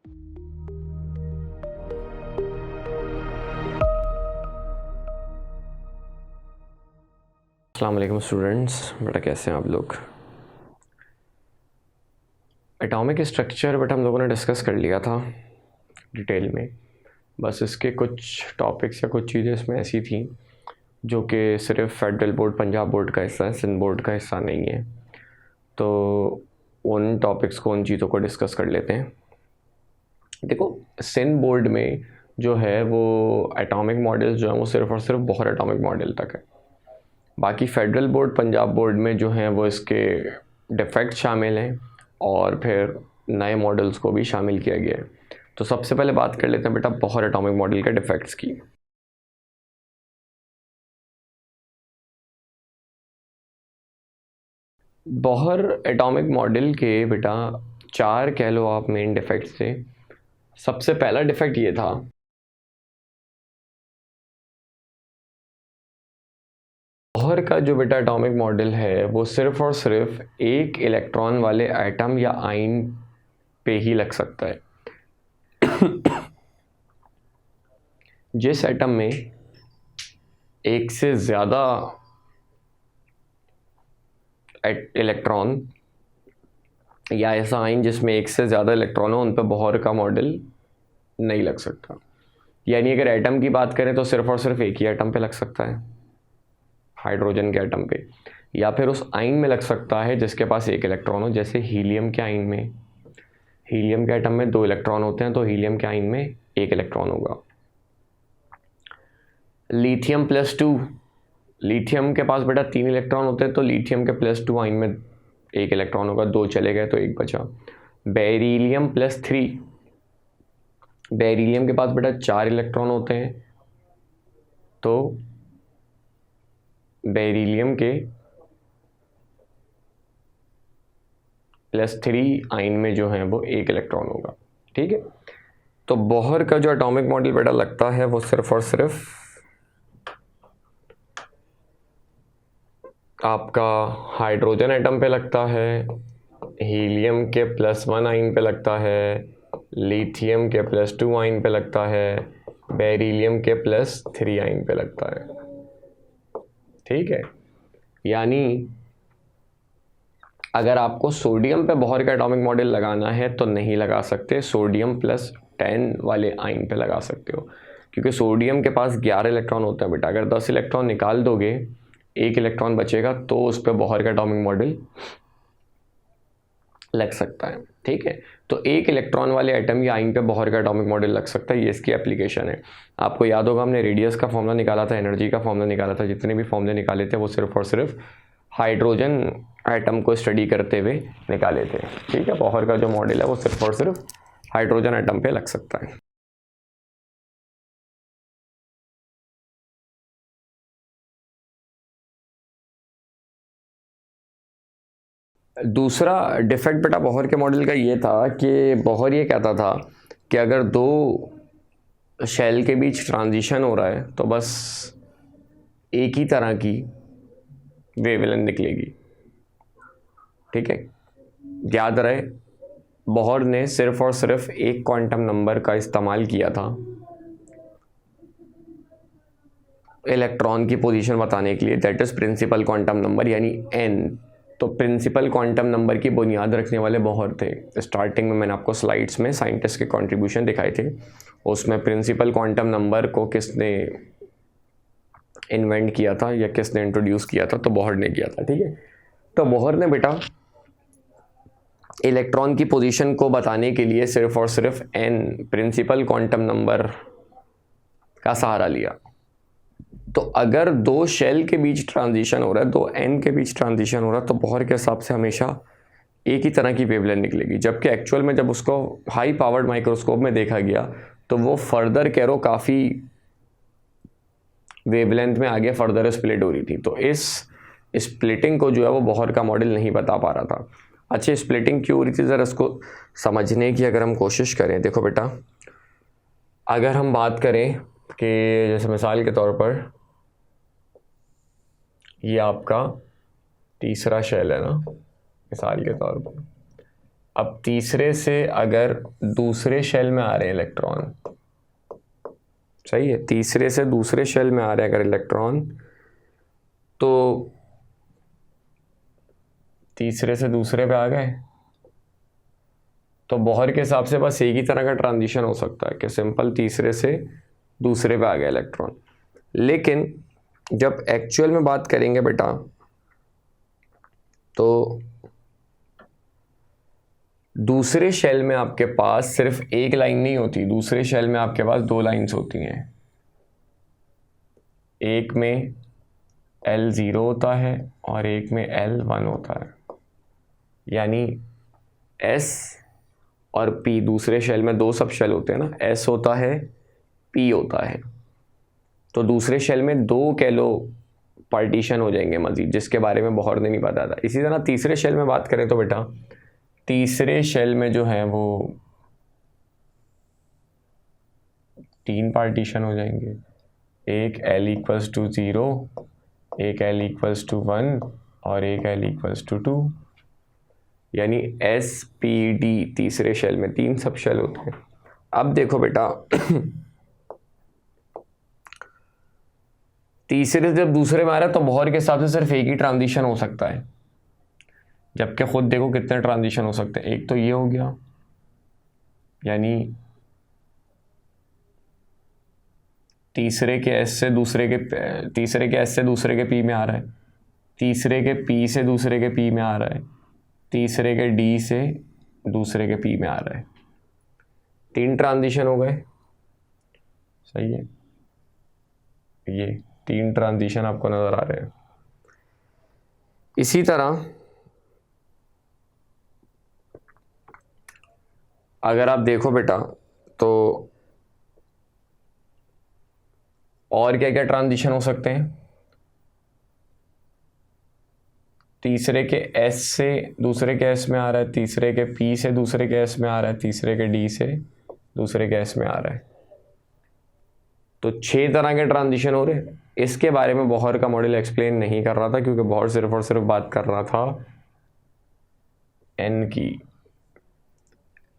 अस्सलाम वालेकुम स्टूडेंट्स, बेटा कैसे हैं आप लोग। एटॉमिक स्ट्रक्चर बेटा हम लोगों ने डिस्कस कर लिया था डिटेल में। बस इसके कुछ टॉपिक्स या कुछ चीज़ें इसमें ऐसी थी जो कि सिर्फ फेडरल बोर्ड पंजाब बोर्ड का हिस्सा है, सिंध बोर्ड का हिस्सा नहीं है। तो उन टॉपिक्स को, उन चीज़ों को डिस्कस कर लेते हैं। देखो, सिंध बोर्ड में जो है वो एटॉमिक मॉडल जो है वो सिर्फ और सिर्फ बोहर एटॉमिक मॉडल तक है। बाकी फेडरल बोर्ड पंजाब बोर्ड में जो हैं वो इसके डिफेक्ट शामिल हैं और फिर नए मॉडल्स को भी शामिल किया गया है। तो सबसे पहले बात कर लेते हैं बेटा बोहर एटॉमिक मॉडल के डिफेक्ट्स की। बोहर एटॉमिक मॉडल के बेटा 4 कह लो आप मेन डिफेक्ट्स थे। सबसे पहला डिफेक्ट ये था, बोहर का जो बेटा एटॉमिक मॉडल है वो सिर्फ और सिर्फ एक इलेक्ट्रॉन वाले एटम या आयन पे ही लग सकता है। जिस एटम में एक से ज़्यादा इलेक्ट्रॉन या ऐसा आयन जिसमें एक से ज़्यादा इलेक्ट्रॉन हो, उन पर बोहर का मॉडल नहीं लग सकता। यानी अगर एटम की बात करें तो सिर्फ और सिर्फ एक ही एटम पे लग सकता है, हाइड्रोजन के एटम पे, या फिर उस आयन में लग सकता है जिसके पास एक इलेक्ट्रॉन हो। जैसे हीलियम के आयन में, हीलियम के एटम में 2 इलेक्ट्रॉन होते हैं तो हीलियम के आयन में एक इलेक्ट्रॉन होगा। लिथियम +2, लिथियम के पास बेटा 3 इलेक्ट्रॉन होते हैं तो लिथियम के +2 आयन में एक इलेक्ट्रॉन होगा, 2 चले गए तो एक बचा। बेरिलियम +3, बेरिलियम के पास बेटा 4 इलेक्ट्रॉन होते हैं तो बेरिलियम के +3 आयन में जो है वो एक इलेक्ट्रॉन होगा। ठीक है, तो बोहर का जो एटॉमिक मॉडल बेटा लगता है वो सिर्फ और सिर्फ आपका हाइड्रोजन एटम पे लगता है, हीलियम के +1 आयन पे लगता है, लिथियम के +2 आयन पे लगता है, बेरिलियम के +3 आयन पे लगता है। ठीक है, यानी अगर आपको सोडियम पे बोहर का एटॉमिक मॉडल लगाना है तो नहीं लगा सकते, सोडियम +10 वाले आयन पे लगा सकते हो, क्योंकि सोडियम के पास 11 इलेक्ट्रॉन होता है बेटा। अगर 10 इलेक्ट्रॉन निकाल दोगे, एक इलेक्ट्रॉन बचेगा तो उस पर बोहर का एटॉमिक मॉडल लग सकता है। ठीक है, तो एक इलेक्ट्रॉन वाले एटम या आयन पे बोहर का एटॉमिक मॉडल लग सकता है, ये इसकी एप्लीकेशन है। आपको याद होगा हमने रेडियस का फॉर्मूला निकाला था, एनर्जी का फॉर्मूला निकाला था, जितने भी फॉर्मूले निकाले थे वो सिर्फ और सिर्फ हाइड्रोजन एटम को स्टडी करते हुए निकाले थे। ठीक है, बोहर का जो मॉडल है वो सिर्फ और सिर्फ हाइड्रोजन एटम पे लग सकता है। दूसरा डिफेक्ट बेटा बोहर के मॉडल का ये था कि बोहर ये कहता था कि अगर 2 शेल के बीच ट्रांजिशन हो रहा है तो बस एक ही तरह की वेवलेंथ निकलेगी। ठीक है, याद रहे बोहर ने सिर्फ और सिर्फ एक क्वांटम नंबर का इस्तेमाल किया था इलेक्ट्रॉन की पोजीशन बताने के लिए, that is principal quantum number यानी n। तो प्रिंसिपल क्वांटम नंबर की बुनियाद रखने वाले बोहर थे। स्टार्टिंग में मैंने आपको स्लाइड्स में साइंटिस्ट के कंट्रीब्यूशन दिखाए थे, उसमें प्रिंसिपल क्वांटम नंबर को किसने इन्वेंट किया था या किसने इंट्रोड्यूस किया था, तो बोहर ने किया था। ठीक है, तो बोहर ने बेटा इलेक्ट्रॉन की पोजीशन को बताने के लिए सिर्फ और सिर्फ n प्रिंसिपल क्वांटम नंबर का सहारा लिया। तो अगर 2 शेल के बीच ट्रांजिशन हो रहा है, 2 n के बीच ट्रांजिशन हो रहा है, तो बोहर के हिसाब से हमेशा एक ही तरह की वेवलेंथ निकलेगी। जबकि एक्चुअल में जब उसको हाई पावर्ड माइक्रोस्कोप में देखा गया तो वो फर्दर कैरो काफ़ी वेवलेंथ में आगे फर्दर स्प्लिट हो रही थी। तो इस स्प्लिटिंग को जो है वो बोहर का मॉडल नहीं बता पा रहा था। अच्छा, स्प्लिटिंग क्यों हो रही थी, ज़रा इसको समझने की अगर हम कोशिश करें। देखो बेटा, अगर हम बात करें कि जैसे मिसाल के तौर पर ये आपका तीसरा शेल है ना, मिसाल के तौर पर अब तीसरे से अगर दूसरे शेल में आ रहे हैं इलेक्ट्रॉन, सही है, तीसरे से दूसरे शेल में आ रहे हैं अगर इलेक्ट्रॉन, तो तीसरे से दूसरे पे आ गए तो बोहर के हिसाब से बस एक ही तरह का ट्रांजिशन हो सकता है कि सिंपल तीसरे से दूसरे पे आ गया इलेक्ट्रॉन। लेकिन जब एक्चुअल में बात करेंगे बेटा तो दूसरे शेल में आपके पास सिर्फ एक लाइन नहीं होती, दूसरे शेल में आपके पास दो लाइंस होती हैं। एक में L0 होता है और एक में L1 होता है, यानी S और P, दूसरे शेल में दो सब शेल होते हैं ना, S होता है P होता है, तो दूसरे शेल में दो कैलो पार्टीशन हो जाएंगे मजीद, जिसके बारे में बोहर ने नहीं बताया था। इसी तरह तीसरे शेल में बात करें तो बेटा तीसरे शेल में जो है वो 3 पार्टीशन हो जाएंगे, एक L=0, एक L=1 और एक L=2, यानी SPD तीसरे शेल में 3 सब शेल होते हैं। अब देखो बेटा तीसरे से जब दूसरे में आ रहा है तो बोहर के हिसाब से सिर्फ एक ही ट्रांजिशन हो सकता है, जबकि खुद देखो कितने ट्रांजिशन हो सकते हैं। एक तो ये हो गया, यानी तीसरे के S से दूसरे के P में आ रहा है, तीसरे के P से दूसरे के P में आ रहा है, तीसरे के D से दूसरे के P में आ रहा है, 3 ट्रांजिशन हो गए, सही है। ये 3 ट्रांजिशन आपको नजर आ रहे हैं। इसी तरह अगर आप देखो बेटा तो और क्या क्या ट्रांजिशन हो सकते हैं। तीसरे के S से दूसरे के S में आ रहा है, तीसरे के P से दूसरे के S में आ रहा है, तीसरे के D से दूसरे के S में आ रहा है, तो 6 तरह के ट्रांजिशन हो रहे हैं। इसके बारे में बोहर का मॉडल एक्सप्लेन नहीं कर रहा था, क्योंकि बोहर सिर्फ और सिर्फ बात कर रहा था N की,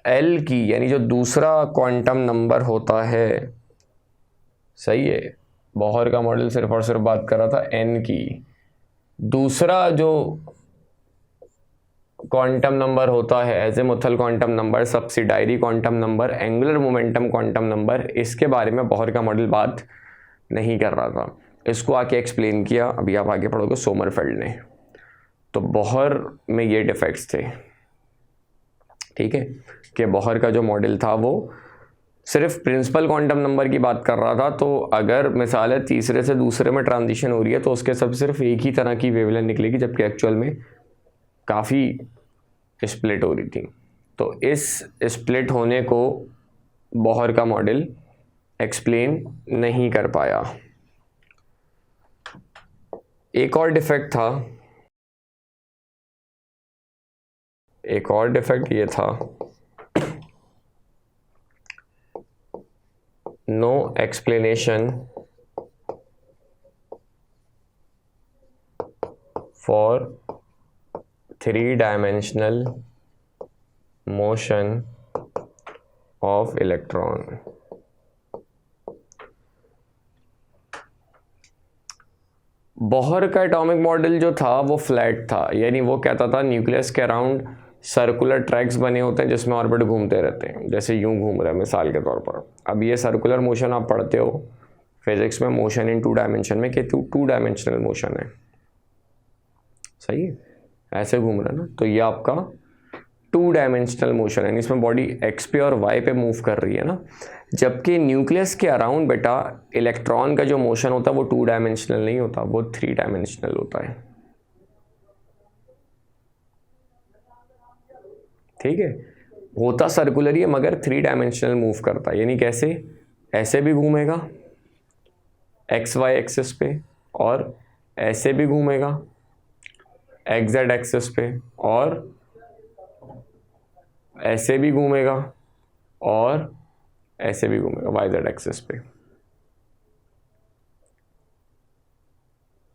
L की, यानी जो दूसरा क्वांटम नंबर होता है, सही है। बोहर का मॉडल सिर्फ और सिर्फ बात कर रहा था N की। दूसरा जो क्वांटम नंबर होता है azimuthal quantum number, subsidiary quantum number, angular momentum quantum number, इसके बारे में बोहर का मॉडल बात नहीं कर रहा था। इसको आके एक्सप्लेन किया, अभी आप आगे पढ़ोगे, सोमरफेल्ड ने। तो बोहर में ये डिफेक्ट्स थे, ठीक है, कि बोहर का जो मॉडल था वो सिर्फ प्रिंसिपल क्वांटम नंबर की बात कर रहा था। तो अगर मिसाल है तीसरे से दूसरे में ट्रांजिशन हो रही है तो उसके सब सिर्फ एक ही तरह की वेवलेंथ निकलेगी, जबकि एक्चुअल में काफ़ी स्प्लिट हो रही थी। तो इस स्प्लिट होने को बोहर का मॉडल एक्सप्लेन नहीं कर पाया। एक और डिफेक्ट था, एक और डिफेक्ट ये था, no explanation for 3-dimensional motion of electron। Bohr का एटॉमिक मॉडल जो था वो फ्लैट था, यानी वो कहता था न्यूक्लियस के अराउंड सर्कुलर ट्रैक्स बने होते हैं जिसमें ऑर्बिट घूमते रहते हैं, जैसे यूं घूम रहा है मिसाल के तौर पर। अब ये सर्कुलर मोशन आप पढ़ते हो फिजिक्स में, मोशन इन 2 डायमेंशन में, कि 2 डायमेंशनल मोशन है, सही है, ऐसे घूम रहा है ना, तो ये आपका 2 डायमेंशनल मोशन है, इसमें बॉडी एक्स पे और वाई पे मूव कर रही है ना। जबकि न्यूक्लियस के अराउंड बेटा इलेक्ट्रॉन का जो मोशन होता है वो 2 डायमेंशनल नहीं होता, वो 3 डायमेंशनल होता है, ठीक है। होता सर्कुलर ही है मगर 3 डायमेंशनल मूव करता है, यानी कैसे, ऐसे भी घूमेगा एक्स वाई एक्सिस पे, और ऐसे भी घूमेगा एक्स जेड एक्सिस पे, और ऐसे भी घूमेगा और ऐसे भी घूमेगा वाई जेड एक्सिस पे,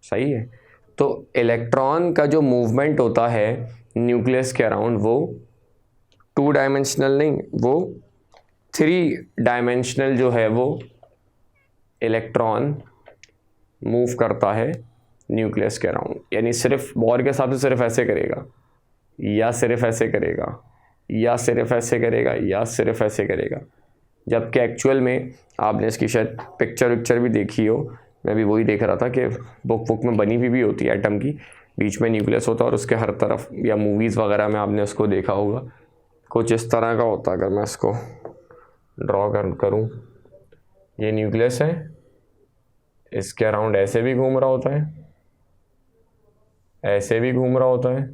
सही है। तो इलेक्ट्रॉन का जो मूवमेंट होता है न्यूक्लियस के अराउंड वो 2 डायमेंशनल नहीं, वो 3 डायमेंशनल जो है वो इलेक्ट्रॉन मूव करता है न्यूक्लियस के अराउंड। यानी सिर्फ बोर के हिसाब से सिर्फ ऐसे करेगा, या सिर्फ ऐसे करेगा, या सिर्फ ऐसे करेगा, या सिर्फ ऐसे करेगा, जबकि एक्चुअल में आपने इसकी शायद पिक्चर भी देखी हो, मैं भी वही देख रहा था कि बुक में बनी भी होती है एटम की, बीच में न्यूक्लियस होता है और उसके हर तरफ, या मूवीज़ वगैरह में आपने उसको देखा होगा, कुछ इस तरह का होता है। अगर मैं इसको ड्रॉ करूँ, ये न्यूक्लियस है, इसके अराउंड ऐसे भी घूम रहा होता है, ऐसे भी घूम रहा होता है,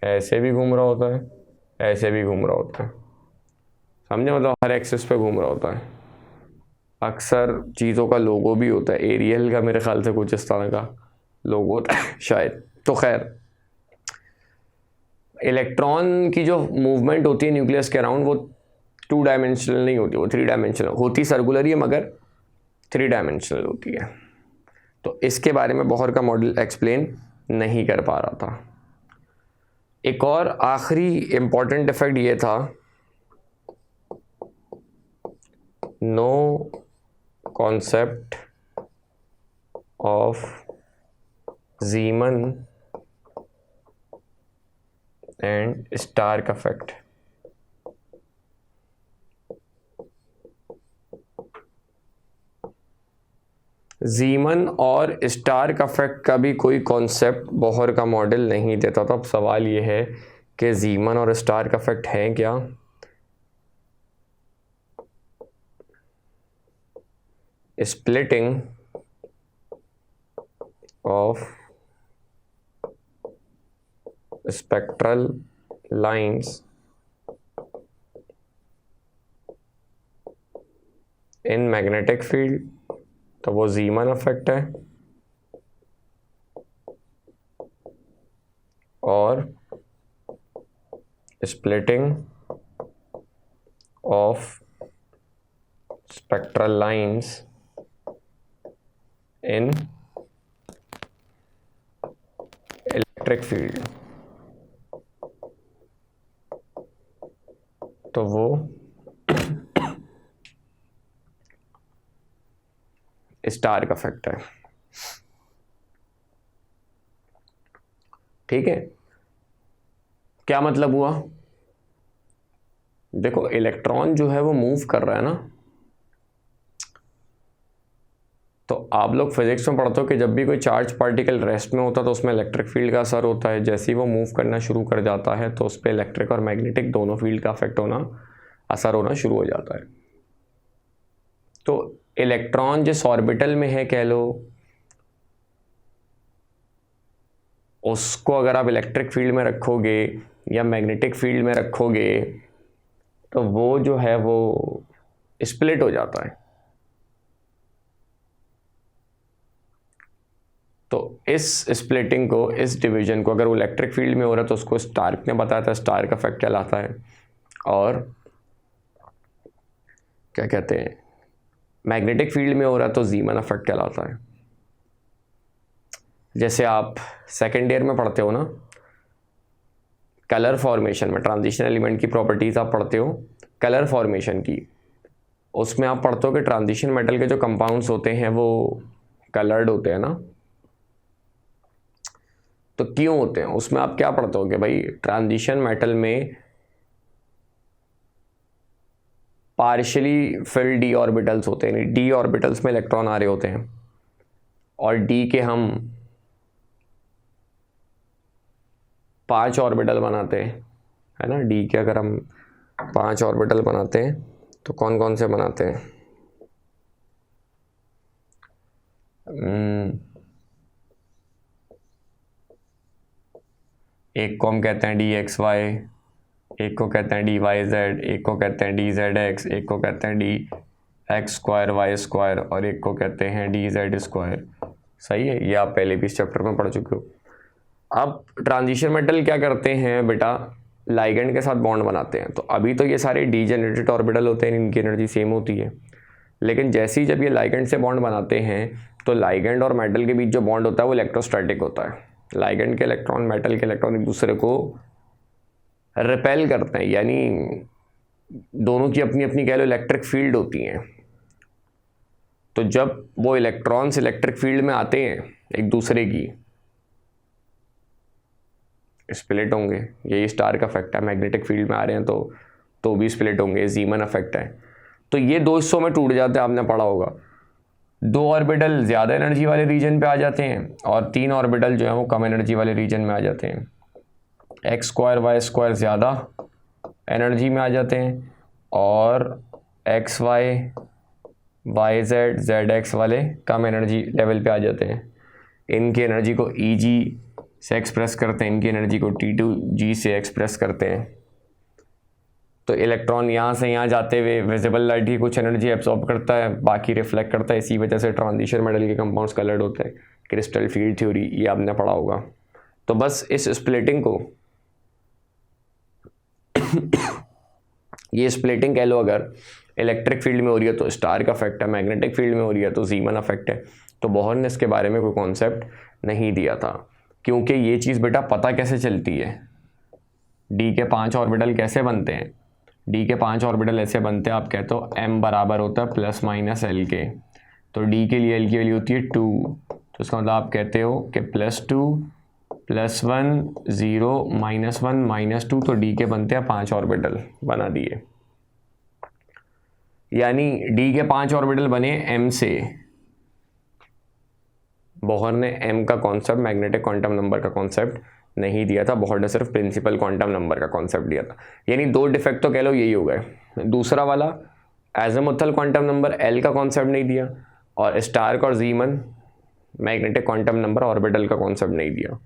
ऐसे भी घूम रहा होता है, ऐसे भी घूम रहा होता है, समझे, मतलब हर एक्सिस पे घूम रहा होता है। अक्सर चीज़ों का लोगो भी होता है, एरियल का मेरे ख्याल से कुछ इस तरह का लोगो होता है शायद। तो खैर, इलेक्ट्रॉन की जो मूवमेंट होती है न्यूक्लियस के अराउंड वो 2 डायमेंशनल नहीं होती, वो 3 डायमेंशनल होती, सर्कुलर ही है मगर 3 डायमेंशनल होती है। तो इसके बारे में बोहर का मॉडल एक्सप्लेन नहीं कर पा रहा था। एक और आखिरी इम्पॉर्टेंट इफेक्ट ये था, no concept of Zeeman and Stark effect. Zeeman और स्टार्क इफेक्ट का भी कोई कॉन्सेप्ट बोहर का मॉडल नहीं देता था। अब सवाल ये है कि ज़ीमन और स्टार्क इफेक्ट हैं क्या? Splitting of spectral lines in magnetic field, तो वो ज़ीमन इफेक्ट है। और splitting of spectral lines in electric field, तो वो स्टार्क इफेक्ट है। ठीक है, क्या मतलब हुआ? देखो, इलेक्ट्रॉन जो है वो मूव कर रहा है ना, तो आप लोग फिजिक्स में पढ़ते हो कि जब भी कोई चार्ज पार्टिकल रेस्ट में होता है तो उसमें इलेक्ट्रिक फील्ड का असर होता है। जैसे ही वो मूव करना शुरू कर जाता है तो उस पर इलेक्ट्रिक और मैग्नेटिक दोनों फील्ड का अफेक्ट होना, असर होना शुरू हो जाता है। तो इलेक्ट्रॉन जिस ऑर्बिटल में है कह लो, उसको अगर आप इलेक्ट्रिक फील्ड में रखोगे या मैग्नेटिक फील्ड में रखोगे तो वो जो है वो स्प्लिट हो जाता है। तो इस स्प्लिटिंग को, इस डिवीजन को, अगर वो इलेक्ट्रिक फील्ड में हो रहा है तो उसको स्टार्क ने बताया था, स्टार्क इफेक्ट कहलाता है। और क्या कहते हैं, मैग्नेटिक फील्ड में हो रहा है तो ज़ीमन इफेक्ट कहलाता है। जैसे आप सेकेंड ईयर में पढ़ते हो ना, कलर फॉर्मेशन में ट्रांजिशन एलिमेंट की प्रॉपर्टीज़ आप पढ़ते हो कलर फॉर्मेशन की, उसमें आप पढ़ते हो कि ट्रांजिशन मेटल के जो कंपाउंड्स होते हैं वो कलर्ड होते हैं ना। तो क्यों होते हैं? उसमें आप क्या पढ़ते हो कि भाई ट्रांजिशन मेटल में पार्शियली फिल्ड डी ऑर्बिटल्स होते हैं, डी ऑर्बिटल्स में इलेक्ट्रॉन आ रहे होते हैं, और डी के हम 5 ऑर्बिटल बनाते हैं, है ना। डी के अगर हम 5 ऑर्बिटल बनाते हैं तो कौन कौन से बनाते हैं? एक को हम कहते हैं डी एक्स वाई, एक को कहते हैं डी वाई जेड, एक को कहते हैं डी जेड एक्स, एक को कहते हैं d x square y square, और एक को कहते हैं डी जेड स्क्वायर। सही है, ये आप पहले भी इस चैप्टर में पढ़ चुके हो। अब ट्रांजिशन मेटल क्या करते हैं बेटा, लाइगेंड के साथ बॉन्ड बनाते हैं। तो अभी तो ये सारे डी जनरेटेड ऑर्बिटल होते हैं, इनकी एनर्जी सेम होती है, लेकिन जैसे ही जब ये लाइगेंड से बॉन्ड बनाते हैं तो लाइगेंड और मेटल के बीच जो बॉन्ड होता है वो इलेक्ट्रोस्टैटिक होता है। लाइगेंड के इलेक्ट्रॉन, मेटल के इलेक्ट्रॉन एक दूसरे को रिपेल करते हैं, यानी दोनों की अपनी अपनी कह लो इलेक्ट्रिक फील्ड होती हैं। तो जब वो इलेक्ट्रॉन्स इलेक्ट्रिक फील्ड में आते हैं एक दूसरे की, स्प्लिट होंगे। यही स्टार का इफेक्ट है, मैग्नेटिक फील्ड में आ रहे हैं तो भी स्प्लिट होंगे, जीमन इफेक्ट है। तो ये दो हिस्सों में टूट जाते हैं, आपने पढ़ा होगा। दो ऑर्बिटल ज़्यादा एनर्जी वाले रीजन पे आ जाते हैं और 3 ऑर्बिटल जो है वो कम एनर्जी वाले रीजन में आ जाते हैं। एक्स स्क्वायर वाई स्क्वायर ज़्यादा एनर्जी में आ जाते हैं और x y y z z x वाले कम एनर्जी लेवल पे आ जाते हैं। इनकी एनर्जी को ई जी से एक्सप्रेस करते हैं, इनकी एनर्जी को T2G से एक्सप्रेस करते हैं। तो इलेक्ट्रॉन यहाँ से यहाँ जाते हुए विजिबल लाइट की कुछ एनर्जी एब्जॉर्ब करता है, बाकी रिफ्लेक्ट करता है। इसी वजह से ट्रांजिशन मेटल के कंपाउंड्स कलर्ड होते हैं। क्रिस्टल फील्ड थ्योरी ये आपने पढ़ा होगा। तो बस इस स्प्लिटिंग को ये स्प्लिटिंग कह लो, अगर इलेक्ट्रिक फील्ड में हो रही है तो स्टार का इफेक्ट है, मैग्नेटिक फील्ड में हो रही है तो जीमन इफेक्ट है। तो बोहर ने इसके बारे में कोई कॉन्सेप्ट नहीं दिया था, क्योंकि ये चीज़ बेटा पता कैसे चलती है, डी के 5 ऑर्बिटल कैसे बनते हैं। डी के 5 ऑर्बिटल ऐसे बनते हैं, आप कहते हो m बराबर होता है प्लस माइनस एल के। तो डी के लिए एल की वैल्यू होती है 2, तो इसका मतलब आप कहते हो कि +2 +1 0 -1 -2, तो डी के बनते हैं 5 ऑर्बिटल बना दिए। यानी डी के 5 ऑर्बिटल बने m से। बोहर ने m का कॉन्सेप्ट, मैग्नेटिक क्वांटम नंबर का कॉन्सेप्ट नहीं दिया था। बोहर ने सिर्फ प्रिंसिपल क्वांटम नंबर का कॉन्सेप्ट दिया था। यानी 2 डिफेक्ट तो कह लो यही हो गए। दूसरा वाला एज़िमुथल क्वांटम नंबर L का कॉन्सेप्ट नहीं दिया, और स्टार्क और जीमन मैग्नेटिक क्वांटम नंबर ऑर्बिटल का कॉन्सेप्ट नहीं दिया।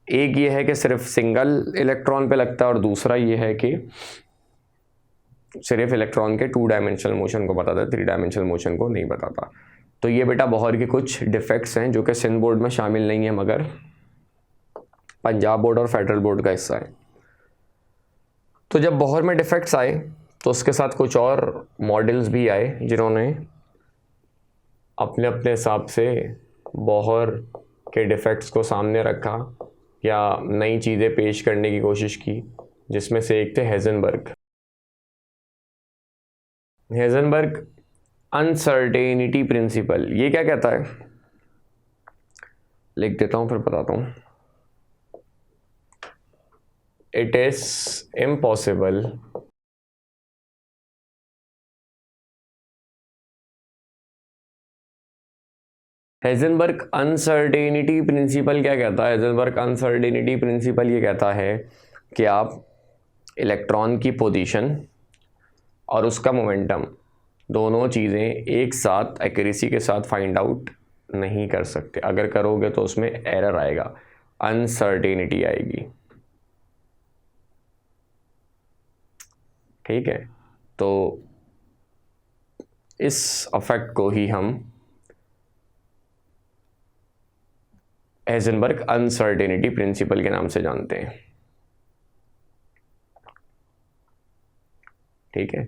एक ये है कि सिर्फ सिंगल इलेक्ट्रॉन पे लगता है, और दूसरा ये है कि सिर्फ इलेक्ट्रॉन के 2 डायमेंशनल मोशन को बताता है, 3 डायमेंशनल मोशन को नहीं बताता। तो ये बेटा बोहर के कुछ डिफेक्ट्स हैं जो कि सिंध बोर्ड में शामिल नहीं है, मगर पंजाब बोर्ड और फेडरल बोर्ड का हिस्सा है। तो जब बोहर में डिफेक्ट्स आए तो उसके साथ कुछ और मॉडल्स भी आए जिन्होंने अपने अपने हिसाब से बोहर के डिफेक्ट्स को सामने रखा या नई चीज़ें पेश करने की कोशिश की, जिसमें से एक थे हेज़नबर्ग। हेज़नबर्ग अनसर्टेनिटी प्रिंसिपल, ये क्या कहता है, लिख देता हूँ फिर बताता हूँ। It is impossible Heisenberg uncertainty principle क्या कहता है। हेज़नबर्ग अनसर्टेनिटी प्रिंसिपल ये कहता है कि आप इलेक्ट्रॉन की पोजीशन और उसका मोमेंटम दोनों चीज़ें एक साथ एक्यूरेसी के साथ फाइंड आउट नहीं कर सकते। अगर करोगे तो उसमें एरर आएगा, अनसर्टेनिटी आएगी। ठीक है, तो इस अफेक्ट को ही हम हेज़नबर्ग अनसर्टेनिटी प्रिंसिपल के नाम से जानते हैं। ठीक है,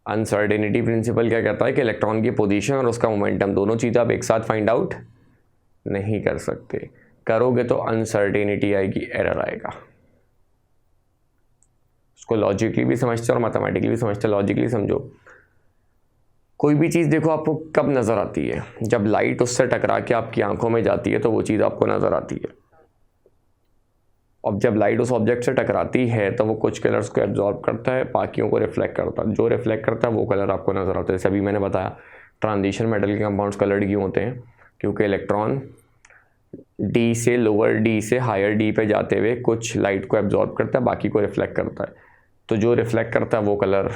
अनसर्टेनिटी प्रिंसिपल क्या कहता है कि इलेक्ट्रॉन की पोजीशन और उसका मोमेंटम दोनों चीज़ें आप एक साथ फाइंड आउट नहीं कर सकते। करोगे तो अनसर्टेनिटी आएगी, एरर आएगा। उसको लॉजिकली भी समझते और मैथमेटिकली भी समझते। लॉजिकली समझो, कोई भी चीज़ देखो आपको कब नज़र आती है, जब लाइट उससे टकरा के आपकी आंखों में जाती है तो वो चीज़ आपको नज़र आती है। अब जब लाइट उस ऑब्जेक्ट से टकराती है तो वो कुछ कलर्स को एब्जॉर्ब करता है, बाकियों को रिफ्लेक्ट करता है। जो रिफ्लेक्ट करता है वो कलर आपको नज़र आता है। जैसे अभी मैंने बताया ट्रांजिशन मेटल के कंपाउंड्स कलर्ड क्यों होते हैं, क्योंकि इलेक्ट्रॉन डी से लोअर डी से हायर डी पे जाते हुए कुछ लाइट को एब्जॉर्ब करता है, बाकी को रिफ्लेक्ट करता है। तो जो रिफ्लेक्ट करता है वो कलर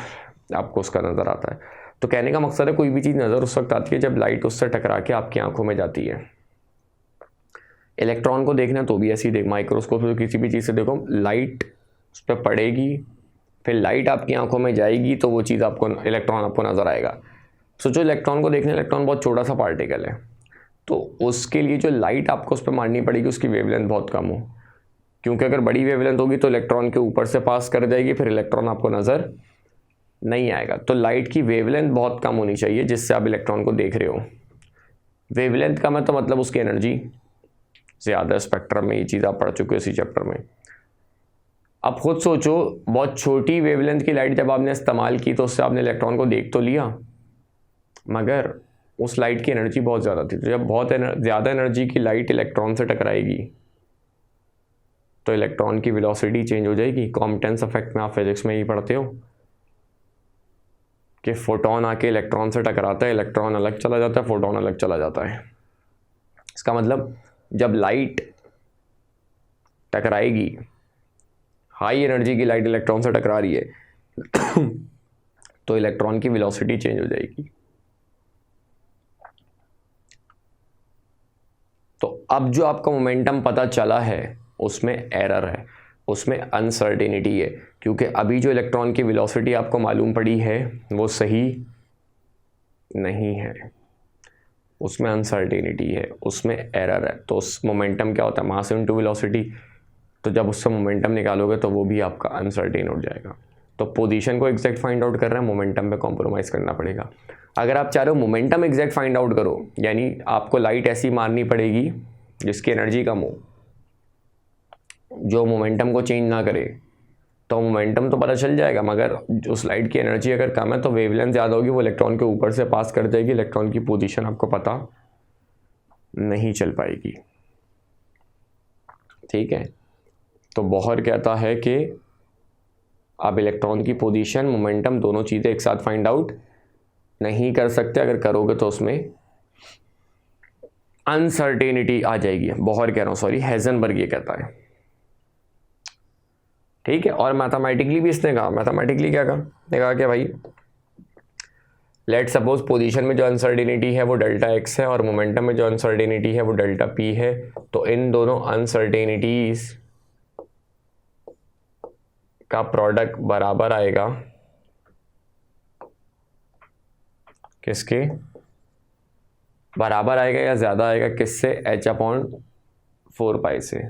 आपको उसका नज़र आता है। तो कहने का मकसद है कोई भी चीज़ नज़र उस वक्त आती है जब लाइट उससे टकरा के आपकी आंखों में जाती है। इलेक्ट्रॉन को देखना तो भी ऐसे ही देख, माइक्रोस्कोप से किसी भी चीज़ से देखो, लाइट उस पर पड़ेगी, फिर लाइट आपकी आंखों में जाएगी तो वो चीज़ आपको, इलेक्ट्रॉन आपको नज़र आएगा। सोचो इलेक्ट्रॉन को देखने, इलेक्ट्रॉन बहुत छोटा सा पार्टिकल है, तो उसके लिए जो लाइट आपको उस पर मारनी पड़ेगी उसकी वेवलेंथ बहुत कम हो, क्योंकि अगर बड़ी वेवलेंथ होगी तो इलेक्ट्रॉन के ऊपर से पास कर जाएगी, फिर इलेक्ट्रॉन आपको नज़र नहीं आएगा। तो लाइट की वेवलेंथ बहुत कम होनी चाहिए जिससे आप इलेक्ट्रॉन को देख रहे हो। वेवलेंथ कम है तो मतलब उसकी एनर्जी ज़्यादा। स्पेक्ट्रम में ये चीज़ आप पढ़ चुके हो इसी चैप्टर में। अब खुद सोचो, बहुत छोटी वेवलेंथ की लाइट जब आपने इस्तेमाल की तो उससे आपने इलेक्ट्रॉन को देख तो लिया, मगर उस लाइट की एनर्जी बहुत ज़्यादा थी। तो जब बहुत ज़्यादा एनर्जी की लाइट इलेक्ट्रॉन से टकराएगी तो इलेक्ट्रॉन की वेलोसिटी चेंज हो जाएगी। कॉम्पटेंस इफेक्ट में आप फिजिक्स में ही पढ़ते हो कि फोटोन आके इलेक्ट्रॉन से टकराता है, इलेक्ट्रॉन अलग चला जाता है, फोटोन अलग चला जाता है। इसका मतलब जब लाइट टकराएगी, हाई एनर्जी की लाइट इलेक्ट्रॉन से टकरा रही है तो इलेक्ट्रॉन की वेलोसिटी चेंज हो जाएगी। तो अब जो आपका मोमेंटम पता चला है उसमें एरर है, उसमें अनसर्टेनिटी है, क्योंकि अभी जो इलेक्ट्रॉन की वेलोसिटी आपको मालूम पड़ी है वो सही नहीं है, उसमें अनसर्टेनिटी है, उसमें एरर है। तो उस मोमेंटम क्या होता है, मास इनटू वेलोसिटी। तो जब उससे मोमेंटम निकालोगे तो वो भी आपका अनसर्टेन हो जाएगा। तो पोजीशन को एग्जैक्ट फाइंड आउट कर रहे हैं, मोमेंटम पे कॉम्प्रोमाइज़ करना पड़ेगा। अगर आप चाह रहे हो मोमेंटम एग्जैक्ट फाइंड आउट करो, यानी आपको लाइट ऐसी मारनी पड़ेगी जिसकी एनर्जी कम हो, जो मोमेंटम को चेंज ना करे, तो मोमेंटम तो पता चल जाएगा, मगर उस लाइट की एनर्जी अगर कम है तो वेवलेंथ ज़्यादा होगी, वो इलेक्ट्रॉन के ऊपर से पास कर जाएगी, इलेक्ट्रॉन की पोजीशन आपको पता नहीं चल पाएगी। ठीक है, तो बोहर कहता है कि आप इलेक्ट्रॉन की पोजीशन, मोमेंटम दोनों चीज़ें एक साथ फाइंड आउट नहीं कर सकते। अगर करोगे तो उसमें अनसर्टेनिटी आ जाएगी। बोहर कह रहा हूँ, सॉरी, हेजनबर्ग ये कहता है। ठीक है, और मैथमेटिकली भी इसने कहा, मैथमेटिकली क्या कहा, ने कहा कि भाई लेट सपोज पोजीशन में जो अनसर्टेनिटी है वो डेल्टा एक्स है और मोमेंटम में जो अनसर्टेनिटी है वो डेल्टा पी है। तो इन दोनों अनसर्टेनिटीज का प्रोडक्ट बराबर आएगा किसके, बराबर आएगा या ज़्यादा आएगा किससे, h/4 से।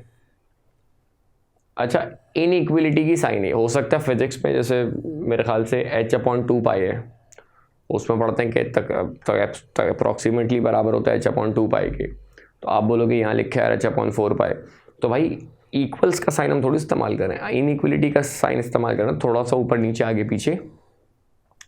अच्छा, इनइक्वलिटी की साइन है, हो सकता है फिजिक्स में जैसे मेरे ख्याल से h/2 है, उसमें पढ़ते हैं कि तक अप्रॉक्सीमेटली बराबर होता है h/2 के। तो आप बोलोगे यहाँ लिखा है h/4, तो भाई इक्वल्स का साइन हम थोड़ी इस्तेमाल करें, इनइक्वलिटी का साइन इस्तेमाल करें, थोड़ा सा ऊपर नीचे आगे पीछे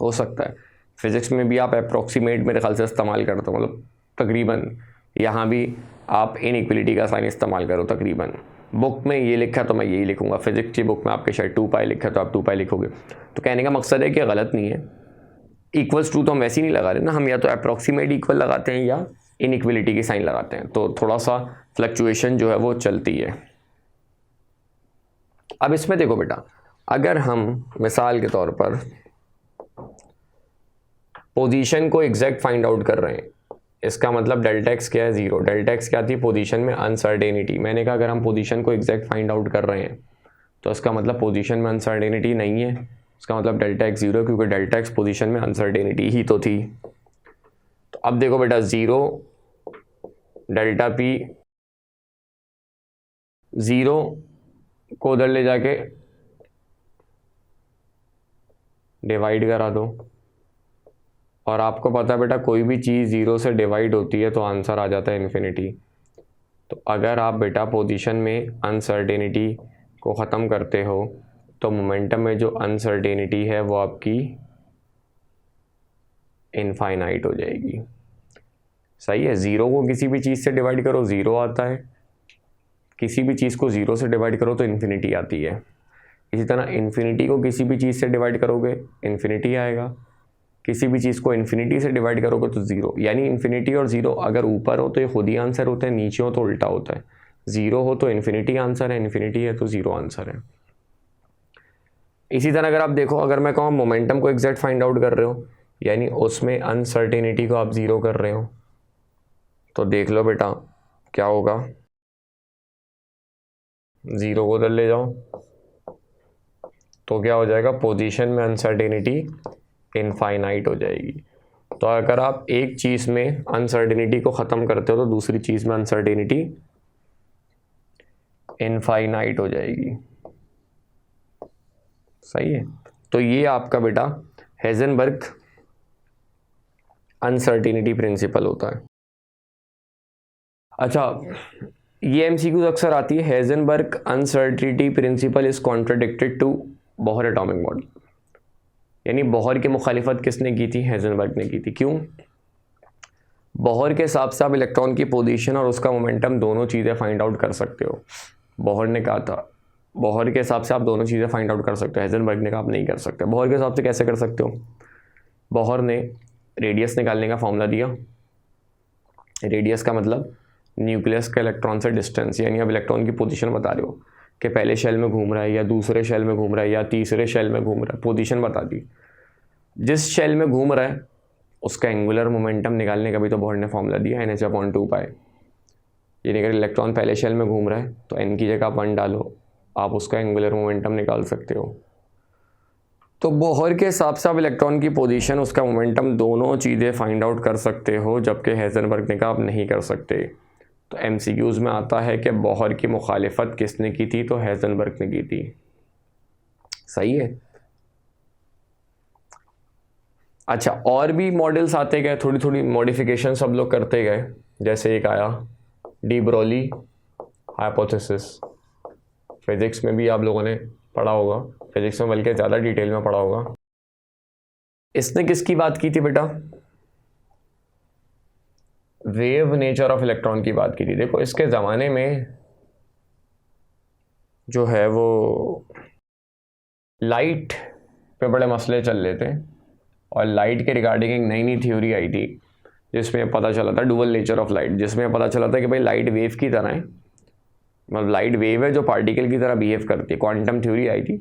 हो सकता है। फिजिक्स में भी आप अप्रॉक्सीमेट मेरे ख्याल से इस्तेमाल करते हो, मतलब तकरीबन। यहाँ भी आप इनइक्वलिटी का साइन इस्तेमाल करो तकरीबन। बुक में ये लिखा तो मैं यही लिखूंगा, फिजिक्स की बुक में आपके शायद 2π लिखा तो आप 2π लिखोगे। तो कहने का मकसद है कि गलत नहीं है, इक्वल्स टू तो हम वैसे ही नहीं लगा रहे ना, हम या तो अप्रॉक्सीमेट इक्वल लगाते हैं या इनइक्वलिटी की साइन लगाते हैं, तो थोड़ा सा फ्लक्चुएशन जो है वो चलती है। अब इसमें देखो बेटा, अगर हम मिसाल के तौर पर पोजीशन को एग्जैक्ट फाइंड आउट कर रहे हैं, इसका मतलब डेल्टा एक्स क्या है, 0। डेल्टा एक्स क्या थी, पोजीशन में अनसर्टेनिटी। मैंने कहा अगर हम पोजीशन को एग्जैक्ट फाइंड आउट कर रहे हैं तो इसका मतलब पोजीशन में अनसर्टेनिटी नहीं है, इसका मतलब डेल्टा एक्स 0, क्योंकि डेल्टा एक्स पोजीशन में अनसर्टेनिटी ही तो थी। तो अब देखो बेटा, 0 डेल्टा पी, 0 को उधर ले जाके डिवाइड करा दो, और आपको पता है बेटा कोई भी चीज़ 0 से डिवाइड होती है तो आंसर आ जाता है इन्फिनिटी। तो अगर आप बेटा पोजीशन में अनसर्टेनिटी को ख़त्म करते हो तो मोमेंटम में जो अनसर्टेनिटी है वो आपकी इनफाइनाइट हो जाएगी। सही है, 0 को किसी भी चीज़ से डिवाइड करो 0 आता है, किसी भी चीज़ को 0 से डिवाइड करो तो इन्फिनिटी आती है। इसी तरह इन्फिनिटी को किसी भी चीज़ से डिवाइड करोगे इन्फिनिटी आएगा, किसी भी चीज़ को इन्फिनिटी से डिवाइड करोगे तो 0। यानी इन्फिनिटी और 0 अगर ऊपर हो तो ये खुद ही आंसर होता है, नीचे हो तो उल्टा होता है। 0 हो तो इन्फिनिटी आंसर है, इन्फिनिटी है तो 0 आंसर है। इसी तरह अगर आप देखो, अगर मैं कहूँ मोमेंटम को एग्जैक्ट फाइंड आउट कर रहे हो, यानी उसमें अनसर्टेनिटी को आप 0 कर रहे हो, तो देख लो बेटा क्या होगा, 0 को उधर ले जाओ तो क्या हो जाएगा, पोजीशन में अनसर्टेनिटी इनफाइनाइट हो जाएगी। तो अगर आप एक चीज़ में अनसर्टेनिटी को ख़त्म करते हो तो दूसरी चीज़ में अनसर्टेनिटी इनफाइनाइट हो जाएगी। सही है, तो ये आपका बेटा हेजनबर्ग अनसर्टेनिटी प्रिंसिपल होता है। अच्छा, ये एमसीक्यूज अक्सर आती है, Heisenberg uncertainty principle is contradicted to Bohr atomic model. यानी बोहर की मुखालिफत किसने की थी? हेजनबर्ग ने की थी। क्यों? बोहर के हिसाब से आप इलेक्ट्रॉन की पोजीशन और उसका मोमेंटम दोनों चीज़ें फाइंड आउट कर सकते हो। बोहर ने कहा था, बोहर के हिसाब से आप दोनों चीज़ें फाइंड आउट कर सकते हो। हेजनबर्ग ने कहा आप नहीं कर सकते। बोहर के हिसाब से कैसे कर सकते हो? बोहर ने रेडियस निकालने का फॉर्मूला दिया। रेडियस का मतलब न्यूक्लियस का इलेक्ट्रॉन से डिस्टेंस, यानी आप इलेक्ट्रॉन की पोजीशन बता रहे हो कि पहले शेल में घूम रहा है या दूसरे शेल में घूम रहा है या तीसरे शेल में घूम रहा है, पोजीशन बता दी। जिस शेल में घूम रहा है उसका एंगुलर मोमेंटम निकालने का भी तो बोहर ने फॉर्मूला दिया, NH/2π। यानी अगर इलेक्ट्रॉन पहले शेल में घूम रहा है तो n की जगह 1 डालो, आप उसका एंगुलर मोमेंटम निकाल सकते हो। तो बोहर के हिसाब से आप इलेक्ट्रॉन की पोजीशन, उसका मोमेंटम, दोनों चीज़ें फाइंड आउट कर सकते हो, जबकि हेजनबर्ग ने कहा आप नहीं कर सकते। तो एमसीक्यूज में आता है कि बोहर की मुखालिफत किसने की थी? तो हेजनबर्ग ने की थी। सही है। अच्छा, और भी मॉडल्स आते गए, थोड़ी थोड़ी मॉडिफिकेशन सब लोग करते गए। जैसे एक आया डी ब्रोली हाइपोथेसिस। फिजिक्स में भी आप लोगों ने पढ़ा होगा, फिजिक्स में बल्कि ज़्यादा डिटेल में पढ़ा होगा। इसने किसकी बात की थी बेटा? वेव नेचर ऑफ इलेक्ट्रॉन की बात की थी। देखो इसके ज़माने में जो है वो लाइट पे बड़े मसले चल रहे थे, और लाइट के रिगार्डिंग एक नई नई थ्योरी आई थी जिसमें पता चला था डुअल नेचर ऑफ लाइट, जिसमें पता चला था कि भाई लाइट वेव की तरह है, मतलब लाइट वेव है जो पार्टिकल की तरह बिहेव करती है। क्वांटम थ्योरी आई थी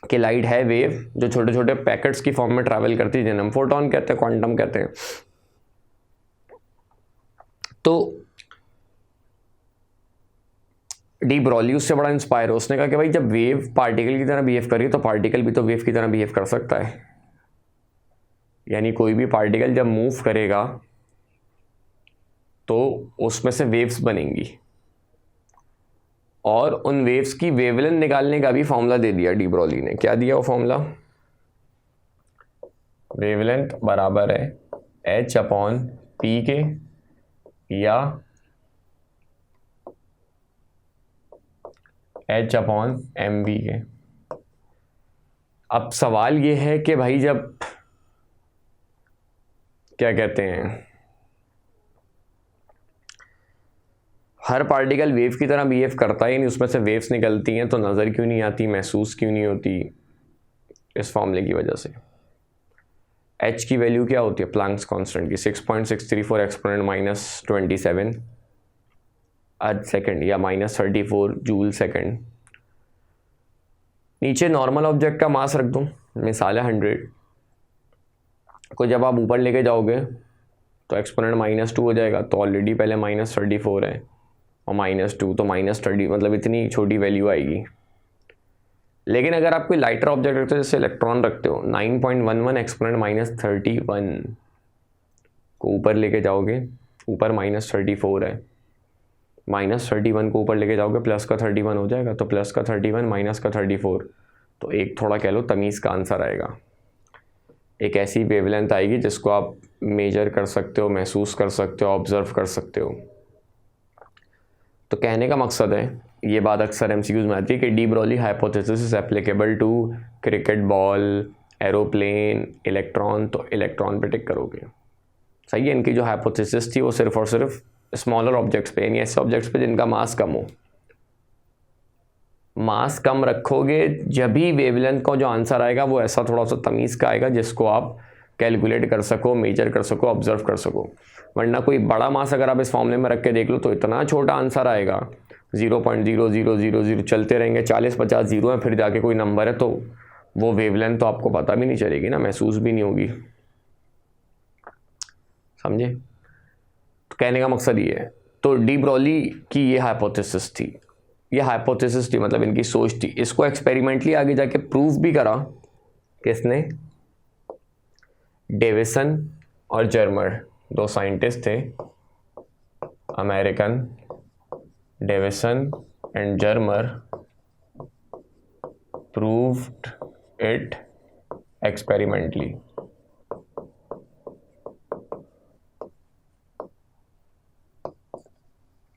कि लाइट है वेव जो छोटे छोटे पैकेट्स की फॉर्म में ट्रैवल करती है, जिन्हें हम फोटोन कहते हैं, क्वांटम कहते हैं। तो डी ब्रॉली उससे बड़ा इंस्पायर हो, उसने कहा कि भाई जब वेव पार्टिकल की तरह बिहेव कर रही है तो पार्टिकल भी तो वेव की तरह बिहेव कर सकता है। यानी कोई भी पार्टिकल जब मूव करेगा तो उसमें से वेव्स बनेंगी, और उन वेव्स की वेवलेंथ निकालने का भी फॉर्मूला दे दिया डी ब्रॉली ने। क्या दिया वो फॉर्मूला? वेवलेंथ बराबर है H/P के या H/mv के। अब सवाल ये है कि भाई जब क्या कहते हैं, हर पार्टिकल वेव की तरह बिहेव करता है, नहीं उसमें से वेव्स निकलती हैं, तो नज़र क्यों नहीं आती, महसूस क्यों नहीं होती? इस फॉर्मूले की वजह से। H की वैल्यू क्या होती है प्लैंक्स कांस्टेंट की? 6.634 एक्सपोनेंट -27 अर्थ सेकंड या -34 जूल सेकंड। नीचे नॉर्मल ऑब्जेक्ट का मास रख दूं, मिसाल है 100 को, जब आप ऊपर लेके जाओगे तो एक्सपोनेंट -2 हो जाएगा, तो ऑलरेडी पहले -34 है और -2 तो -30, मतलब इतनी छोटी वैल्यू आएगी। लेकिन अगर आप कोई लाइटर ऑब्जेक्ट रखते हो, जैसे इलेक्ट्रॉन रखते हो, 9.11 एक्सपोनेंट -31 को ऊपर लेके जाओगे, ऊपर -34 है, -31 को ऊपर लेके जाओगे प्लस का 31 हो जाएगा, तो प्लस का 31 माइनस का 34, तो एक थोड़ा कह लो तमीज़ का आंसर आएगा। एक ऐसी वेवलेंथ आएगी जिसको आप मेजर कर सकते हो, महसूस कर सकते हो, ऑब्जर्व कर सकते हो। तो कहने का मकसद है, ये बात अक्सर एमसीक्यूज में आती है कि de Broglie hypothesis is applicable to cricket ball, aeroplane, electron. तो इलेक्ट्रॉन पे टिक करोगे। सही है। इनकी जो हाइपोथेसिस थी वो सिर्फ और सिर्फ स्मॉलर ऑब्जेक्ट्स पे, यानी ऐसे ऑब्जेक्ट्स पे जिनका मास कम हो। मास कम रखोगे जब भी वेवलेंथ का जो आंसर आएगा वो ऐसा थोड़ा सा तमीज़ का आएगा जिसको आप कैलकुलेट कर सको, मेजर कर सको, ऑब्जर्व कर सको। वरना कोई बड़ा मास अगर आप इस फॉर्मूले में रख के देख लो तो इतना छोटा आंसर आएगा, 0.0000 चलते रहेंगे, 40-50 जीरो है, फिर जाके कोई नंबर है, तो वो वेवलेंथ तो आपको पता भी नहीं चलेगी ना, महसूस भी नहीं होगी। समझे? तो कहने का मकसद ये है। तो डी ब्रॉली की ये हाइपोथेसिस थी, ये हाइपोथेसिस थी, मतलब इनकी सोच थी। इसको एक्सपेरिमेंटली आगे जाके प्रूव भी करा किसने? डेविसन और जर्मर, दो साइंटिस्ट थे, American, Davisson and Germer, proved it experimentally.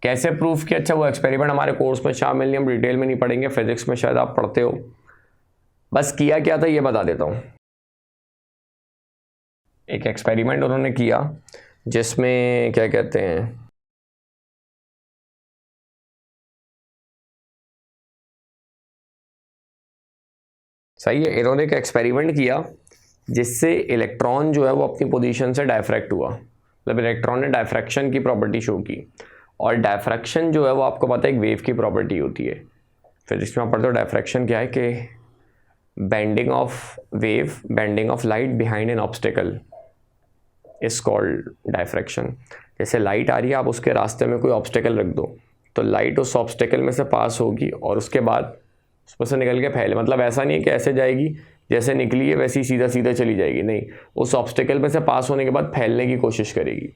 कैसे प्रूफ किया? अच्छा वो एक्सपेरिमेंट हमारे कोर्स में शामिल नहीं, हम डिटेल में नहीं पढ़ेंगे, फिजिक्स में शायद आप पढ़ते हो। बस किया क्या था ये बता देता हूँ। एक एक्सपेरिमेंट उन्होंने किया जिसमें क्या कहते हैं, सही है, इन्होंने एक एक्सपेरिमेंट किया जिससे इलेक्ट्रॉन जो है वो अपनी पोजीशन से डायफ्रैक्ट हुआ। मतलब इलेक्ट्रॉन ने डायफ्रैक्शन की प्रॉपर्टी शो की, और डायफ्रैक्शन जो है वो आपको पता है एक वेव की प्रॉपर्टी होती है। फिजिक्स में आप पढ़ते हो डायफ्रैक्शन क्या है कि bending of wave, bending of light behind N obstacle is called diffraction. जैसे लाइट आ रही है, आप उसके रास्ते में कोई ऑब्स्टेकल रख दो तो लाइट उस ऑब्स्टेकल में से पास होगी और उसके बाद उसमें से निकल के फैले। मतलब ऐसा नहीं है कि ऐसे जाएगी जैसे निकली है वैसे ही सीधा सीधा चली जाएगी, नहीं, उस ऑब्स्टेकल में से पास होने के बाद फैलने की कोशिश करेगी।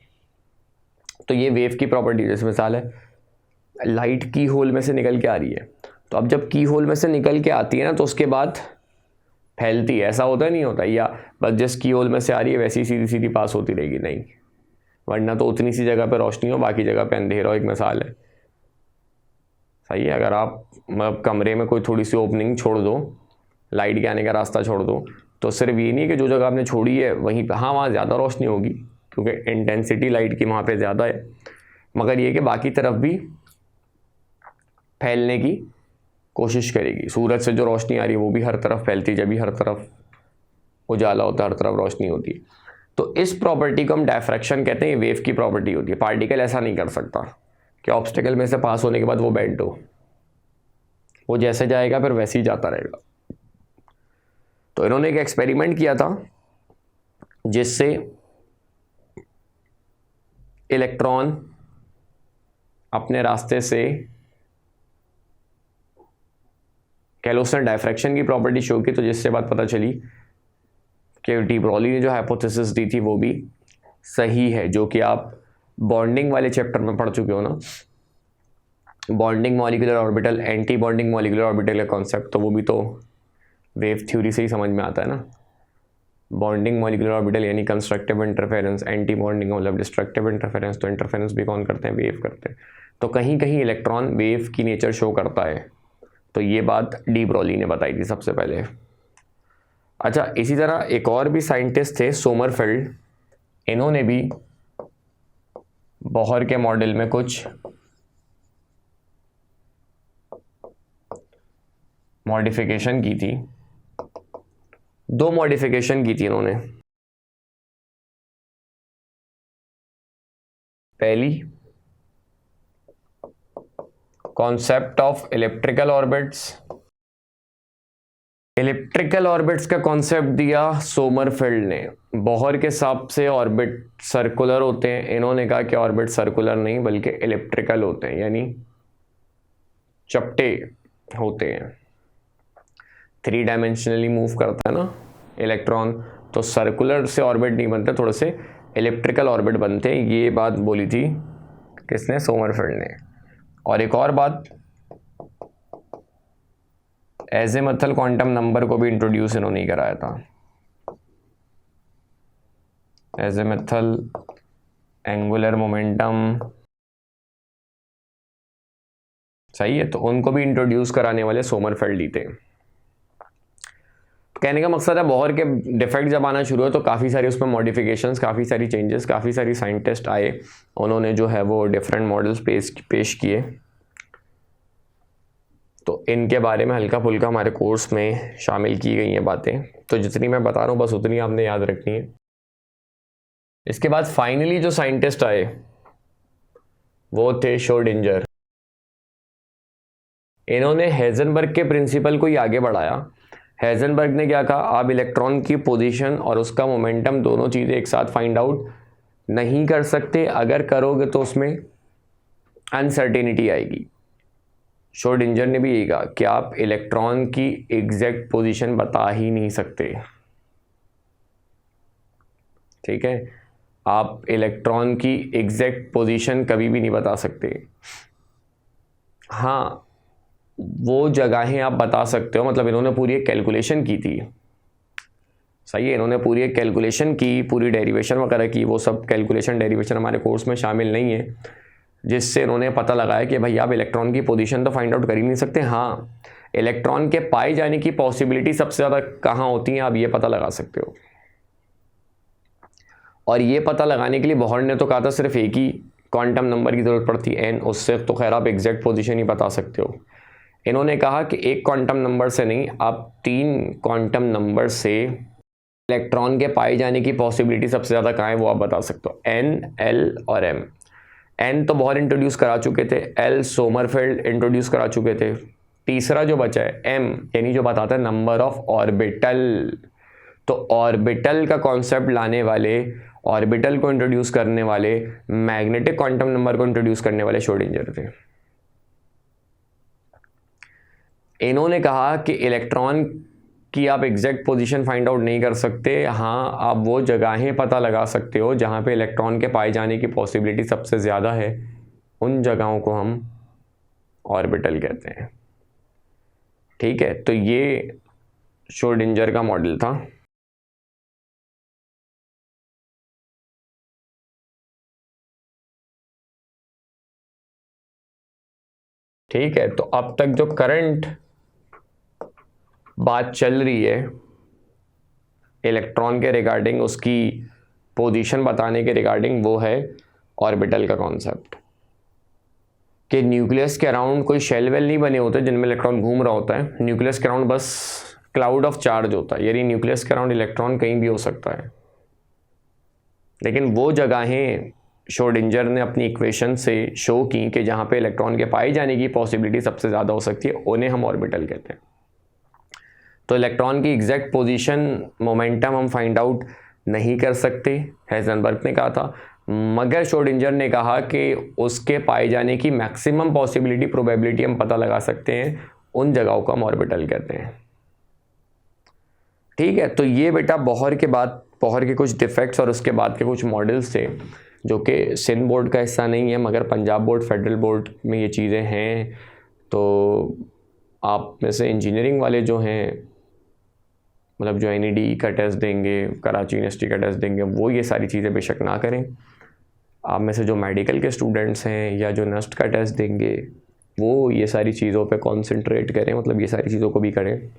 तो ये वेव की प्रॉपर्टी, जैसे मिसाल है लाइट की होल में से निकल के आ रही है, तो अब जब की होल में से निकल के आती है ना तो उसके बाद फैलती है। ऐसा होता नहीं होता, या बस जिस की होल में से आ रही है वैसी सीधी सीधी पास होती रहेगी, नहीं, वरना तो उतनी सी जगह पे रोशनी हो बाकी जगह पे अंधेरा हो। एक मिसाल है, सही है, अगर आप मतलब कमरे में कोई थोड़ी सी ओपनिंग छोड़ दो, लाइट के आने का रास्ता छोड़ दो, तो सिर्फ ये नहीं है कि जो जगह आपने छोड़ी है वहीं पे, हाँ वहाँ ज़्यादा रोशनी होगी क्योंकि इंटेंसिटी लाइट की वहाँ पे ज़्यादा है, मगर ये कि बाकी तरफ भी फैलने की कोशिश करेगी। सूरज से जो रोशनी आ रही है वो भी हर तरफ फैलती है, जब भी हर तरफ उजाला होता है हर तरफ रोशनी होती है। तो इस प्रॉपर्टी को हम डायफ्रैक्शन कहते हैं, ये वेव की प्रॉपर्टी होती है। पार्टिकल ऐसा नहीं कर सकता कि ऑब्स्टेकल में से पास होने के बाद वो बेंड हो, वो जैसे जाएगा फिर वैसे ही जाता रहेगा। तो इन्होंने एक एक्सपेरिमेंट किया था जिससे इलेक्ट्रॉन अपने रास्ते से, कह लो उसने डायफ्रैक्शन की प्रॉपर्टी शो की, तो जिससे बात पता चली कि डी ब्रॉली ने जो हाइपोथेसिस दी थी वो भी सही है, जो कि आप बॉन्डिंग वाले चैप्टर में पढ़ चुके हो ना, bonding molecular orbital, anti bonding molecular orbital का कॉन्सेप्ट, तो वो भी तो वेव थ्योरी से ही समझ में आता है ना। बॉन्डिंग मॉलिक्यूलर ऑर्बिटल यानी कंस्ट्रक्टिव इंटरफेरेंस, एंटी बॉन्डिंग मतलब डिस्ट्रक्टिव इंटरफेरेंस, तो इंटरफेरेंस भी कौन करते हैं, वेव करते हैं। तो कहीं कहीं इलेक्ट्रॉन वेव की नेचर शो करता है, तो ये बात डी ब्रॉली ने बताई थी सबसे पहले। अच्छा, इसी तरह एक और भी साइंटिस्ट थे सोमरफेल्ड, इन्होंने भी बोहर के मॉडल में कुछ मॉडिफिकेशन की थी, 2 मॉडिफिकेशन की थी इन्होंने। पहली, concept of electrical orbits. Electrical orbits का कॉन्सेप्ट दिया सोमरफेल्ड ने। बोहर के हिसाब से ऑर्बिट सर्कुलर होते हैं, इन्होंने कहा कि ऑर्बिट सर्कुलर नहीं बल्कि इलेक्ट्रिकल होते हैं, यानी चपटे होते हैं। 3 डायमेंशनली मूव करता है ना इलेक्ट्रॉन, तो सर्कुलर से ऑर्बिट नहीं बनते, थोड़े से इलेक्ट्रिकल ऑर्बिट बनते हैं। ये बात बोली थी किसने, सोमरफेल्ड ने। और एक और बात, एज़ेमुथल क्वांटम नंबर को भी इंट्रोड्यूस इन्होंने कराया था। एज़ेमुथल एंगुलर मोमेंटम, सही है, तो उनको भी इंट्रोड्यूस कराने वाले सोमरफेल्ड ही थे। कहने का मकसद है बोहर के डिफेक्ट जब आना शुरू हुए तो काफ़ी सारी उसमें मॉडिफिकेशंस, काफ़ी सारी चेंजेस, काफ़ी सारी साइंटिस्ट आए, उन्होंने जो है वो डिफरेंट मॉडल्स पेश किए। तो इनके बारे में हल्का फुल्का हमारे कोर्स में शामिल की गई हैं बातें, तो जितनी मैं बता रहा हूँ बस उतनी आपने याद रखनी है। इसके बाद फाइनली जो साइंटिस्ट आए वो थे श्रोडिंजर। इन्होंने हेज़नबर्ग के प्रिंसिपल को ही आगे बढ़ाया। हेज़नबर्ग ने क्या कहा, आप इलेक्ट्रॉन की पोजीशन और उसका मोमेंटम दोनों चीज़ें एक साथ फाइंड आउट नहीं कर सकते, अगर करोगे तो उसमें अनसर्टेनिटी आएगी। श्रोडिंजर ने भी यही कहा कि आप इलेक्ट्रॉन की एग्जैक्ट पोजीशन बता ही नहीं सकते, ठीक है, आप इलेक्ट्रॉन की एग्जैक्ट पोजीशन कभी भी नहीं बता सकते। हाँ, वो जगहें आप बता सकते हो, मतलब इन्होंने पूरी एक कैलकुलेशन की थी, सही है, इन्होंने पूरी एक कैलकुलेशन की, पूरी डेरिवेशन वगैरह की, वो सब कैलकुलेशन डेरिवेशन हमारे कोर्स में शामिल नहीं है। जिससे इन्होंने पता लगाया कि भाई आप इलेक्ट्रॉन की पोजीशन तो फाइंड आउट कर ही नहीं सकते, हाँ इलेक्ट्रॉन के पाए जाने की पॉसिबिलिटी सबसे ज़्यादा कहाँ होती है आप ये पता लगा सकते हो। और ये पता लगाने के लिए बोहर ने तो कहा था सिर्फ एक ही क्वांटम नंबर की ज़रूरत पड़ती है n, उससे तो खैर आप एग्जैक्ट पोजीशन ही बता सकते हो। इन्होंने कहा कि एक क्वांटम नंबर से नहीं, आप 3 क्वांटम नंबर से इलेक्ट्रॉन के पाए जाने की पॉसिबिलिटी सबसे ज़्यादा कहाँ है वो आप बता सकते हो, n, l और m। n तो बोहर इंट्रोड्यूस करा चुके थे, l सोमरफेल्ड इंट्रोड्यूस करा चुके थे, तीसरा जो बचा है m यानी जो बताता है नंबर ऑफ ऑर्बिटल। तो ऑर्बिटल का कॉन्सेप्ट लाने वाले, ऑर्बिटल को इंट्रोड्यूस करने वाले, मैग्नेटिक क्वांटम नंबर को इंट्रोड्यूस करने वाले श्रोडिंगर थे। इन्होंने कहा कि इलेक्ट्रॉन की आप एग्जैक्ट पोजीशन फाइंड आउट नहीं कर सकते, हाँ आप वो जगहें पता लगा सकते हो जहाँ पे इलेक्ट्रॉन के पाए जाने की पॉसिबिलिटी सबसे ज़्यादा है, उन जगहों को हम ऑर्बिटल कहते हैं। ठीक है, तो ये श्रोडिंगर का मॉडल था। ठीक है, तो अब तक जो करंट बात चल रही है इलेक्ट्रॉन के रिगार्डिंग, उसकी पोजीशन बताने के रिगार्डिंग, वो है ऑर्बिटल का कॉन्सेप्ट कि न्यूक्लियस के अराउंड कोई शेल वेल नहीं बने होते जिनमें इलेक्ट्रॉन घूम रहा होता है। न्यूक्लियस के अराउंड बस क्लाउड ऑफ चार्ज होता है, यानी न्यूक्लियस के अराउंड इलेक्ट्रॉन कहीं भी हो सकता है। लेकिन वो जगहें श्रोडिंगर ने अपनी इक्वेशन से शो की कि जहाँ पे इलेक्ट्रॉन के पाए जाने की पॉसिबिलिटी सबसे ज़्यादा हो सकती है, उन्हें हम ऑर्बिटल कहते हैं। तो इलेक्ट्रॉन की एग्जैक्ट पोजीशन, मोमेंटम हम फाइंड आउट नहीं कर सकते, हाइजेनबर्ग ने कहा था, मगर श्रोडिंगर ने कहा कि उसके पाए जाने की मैक्सिमम पॉसिबिलिटी, प्रोबेबिलिटी हम पता लगा सकते हैं, उन जगहों को हम ऑर्बिटल कहते हैं। ठीक है, तो ये बेटा बोहर के बाद, बोहर के कुछ डिफेक्ट्स और उसके बाद के कुछ मॉडल्स थे जो कि सिंध बोर्ड का हिस्सा नहीं है, मगर पंजाब बोर्ड, फेडरल बोर्ड में ये चीज़ें हैं। तो आप में से इंजीनियरिंग वाले जो हैं, मतलब जो NED का टेस्ट देंगे, कराची यूनिवर्सिटी का टेस्ट देंगे, वो ये सारी चीज़ें बेशक ना करें। आप में से जो मेडिकल के स्टूडेंट्स हैं या जो नस्ट का टेस्ट देंगे, वो ये सारी चीज़ों पे कॉन्सेंट्रेट करें, मतलब ये सारी चीज़ों को भी करें।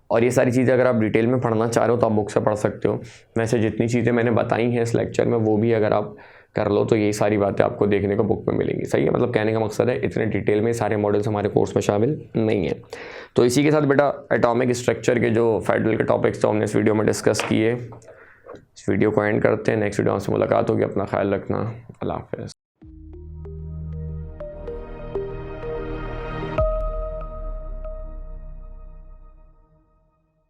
और ये सारी चीज़ें अगर आप डिटेल में पढ़ना चाह रहे हो तो आप बुक से पढ़ सकते हो। वैसे जितनी चीज़ें मैंने बताई हैं इस लेक्चर में, वो भी अगर आप कर लो तो यही सारी बातें आपको देखने को बुक में मिलेंगी। सही है, मतलब कहने का मकसद है इतने डिटेल में सारे मॉडल्स हमारे कोर्स में शामिल नहीं है। तो इसी के साथ बेटा एटॉमिक स्ट्रक्चर के जो फेडरल के टॉपिक्स तो हमने इस वीडियो में डिस्कस किए। इस वीडियो को एंड करते हैं, नेक्स्ट वीडियो से मुलाकात होगी। अपना ख्याल रखना, अल्लाह हाफ़िज़।